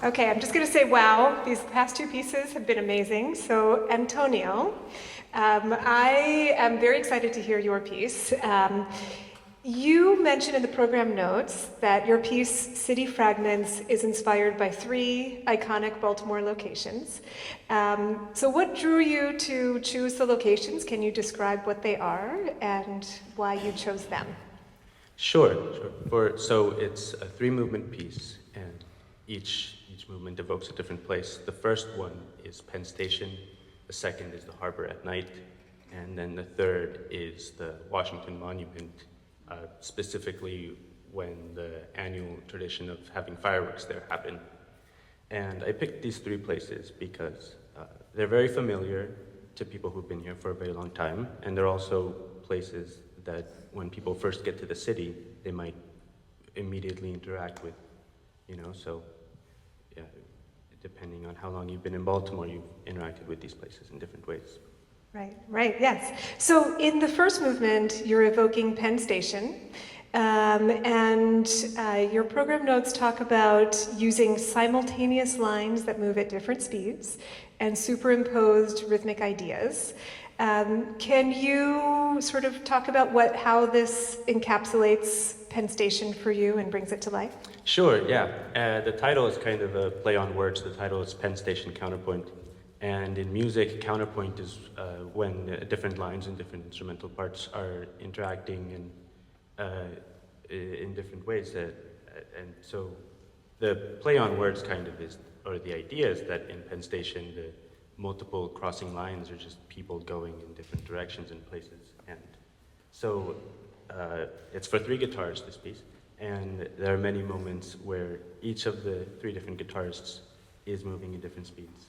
Okay, I'm just going to say, wow, these past two pieces have been amazing. So, Antonio, I am very excited to hear your piece. You mentioned in the program notes that your piece, City-Fragments, is inspired by 3 iconic Baltimore locations. So what drew you to choose the locations? Can you describe what they are and why you chose them? Sure. So it's a 3-movement piece, and each movement evokes a different place. The first one is Penn Station, the second is the harbor at night, and then the third is the Washington Monument, specifically when the annual tradition of having fireworks there happened. And I picked these three places because they're very familiar to people who've been here for a very long time, and they're also places that when people first get to the city, they might immediately interact with, so yeah, depending on how long you've been in Baltimore, you've interacted with these places in different ways. Right, yes. So in the first movement, you're evoking Penn Station, and your program notes talk about using simultaneous lines that move at different speeds and superimposed rhythmic ideas. Can you sort of talk about how this encapsulates Penn Station for you and brings it to life? Sure, yeah. The title is kind of a play on words. The title is Penn Station Counterpoint. And in music, counterpoint is when different lines and different instrumental parts are interacting in different ways. And so the play on words kind of is, or the idea is that in Penn Station, the multiple crossing lines are just people going in different directions and places. And so it's for three guitars, this piece. And there are many moments where each of the three different guitarists is moving in different speeds.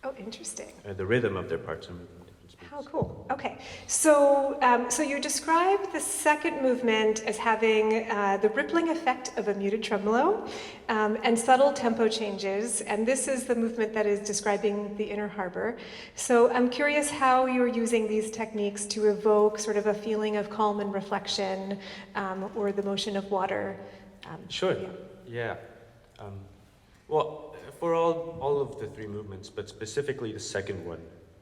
Oh, interesting. The rhythm of their parts are moving in different speeds. How cool. Okay. So you describe the second movement as having the rippling effect of a muted tremolo and subtle tempo changes. And this is the movement that is describing the inner harbor. So I'm curious how you're using these techniques to evoke sort of a feeling of calm and reflection or the motion of water. Sure. Yeah. Well, for all of the three movements, but specifically the second one,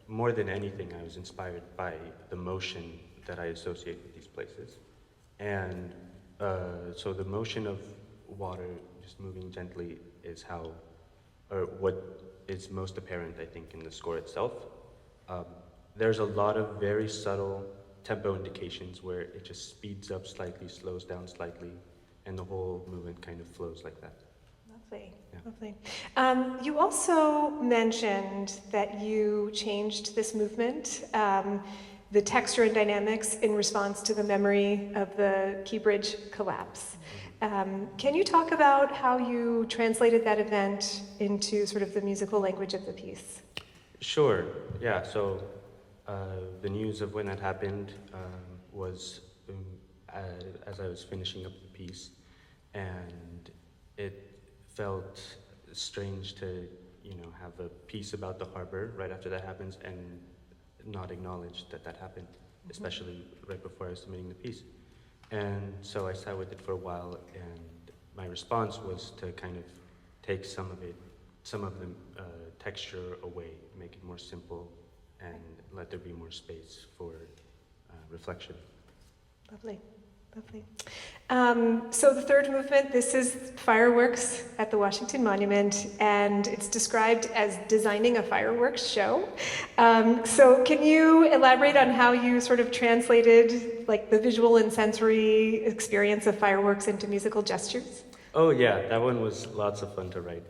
more than anything, I was inspired by the motion that I associate with these places. And so the motion of water just moving gently is what is most apparent, I think, in the score itself. There's a lot of very subtle tempo indications where it just speeds up slightly, slows down slightly, and the whole movement kind of flows like that. Lovely, yeah. Lovely. You also mentioned that you changed this movement, the texture and dynamics, in response to the memory of the Key Bridge collapse. Can you talk about how you translated that event into sort of the musical language of the piece? Sure, yeah. So the news of when that happened was as I was finishing up the piece, and it felt strange to, have a piece about the harbor right after that happens and not acknowledge that happened, especially right before I was submitting the piece. And so I sat with it for a while, and my response was to kind of take some of the texture away, make it more simple, and let there be more space for reflection. Lovely. Lovely. So the third movement, this is fireworks at the Washington Monument, and it's described as designing a fireworks show. So can you elaborate on how you sort of translated the visual and sensory experience of fireworks into musical gestures? Oh yeah, that one was lots of fun to write.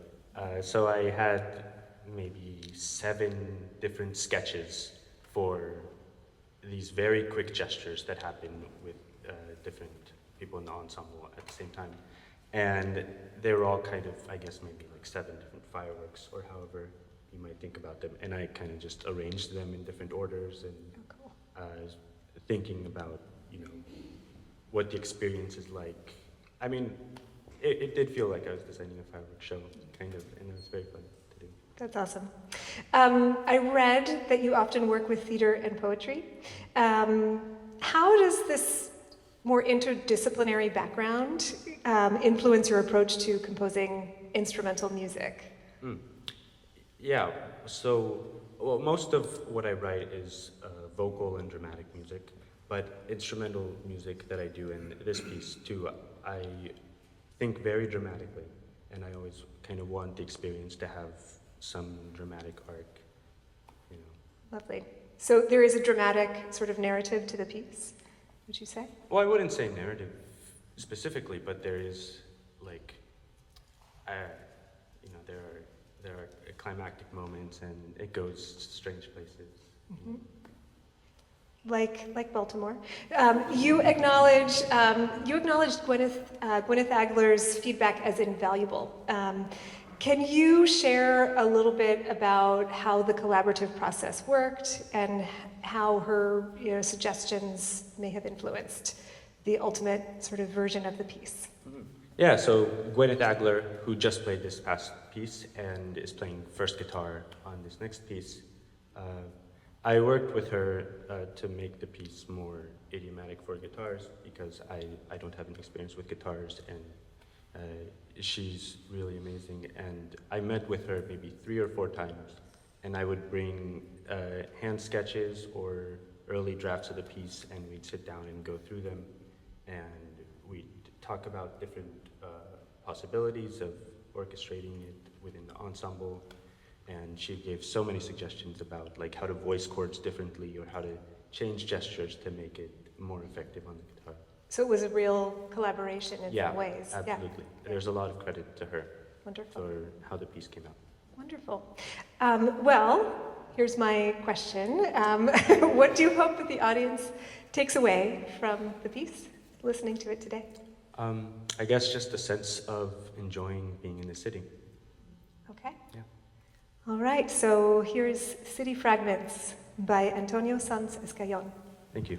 So I had maybe 7 different sketches for these very quick gestures that happen with different people in the ensemble at the same time. And they were all kind of, I guess, maybe 7 different fireworks, or however you might think about them. And I kind of just arranged them in different orders and thinking about, what the experience is like. I mean, it did feel like I was designing a fireworks show, kind of, and it was very fun to do. That's awesome. I read that you often work with theater and poetry. How does this more interdisciplinary background influence your approach to composing instrumental music? Yeah, so most of what I write is vocal and dramatic music, but instrumental music that I do in this piece too, I think very dramatically, and I always kind of want the experience to have some dramatic arc, Lovely. So there is a dramatic sort of narrative to the piece, would you say? Well, I wouldn't say narrative specifically, but there is there are climactic moments, and it goes strange places. Mm-hmm. Like Baltimore. You acknowledged Gwenyth Aggeler's feedback as invaluable. Can you share a little bit about how the collaborative process worked and how her suggestions may have influenced the ultimate sort of version of the piece? Yeah, so Gwenyth Aggeler, who just played this past piece and is playing first guitar on this next piece, I worked with her to make the piece more idiomatic for guitars because I don't have any experience with guitars, and she's really amazing. And I met with her maybe 3 or 4 times, and I would bring hand sketches or early drafts of the piece, and we'd sit down and go through them, and we'd talk about different possibilities of orchestrating it within the ensemble. And she gave so many suggestions about like how to voice chords differently or how to change gestures to make it more effective on the guitar. So it was a real collaboration in some ways. Absolutely. Yeah. There's a lot of credit to her Wonderful. for how the piece came out. Wonderful. Well, here's my question. What do you hope that the audience takes away from the piece, listening to it today? I guess just a sense of enjoying being in the city. Okay. Yeah. All right, so here's City-Fragments by Antonio Sanz Escallo. Thank you.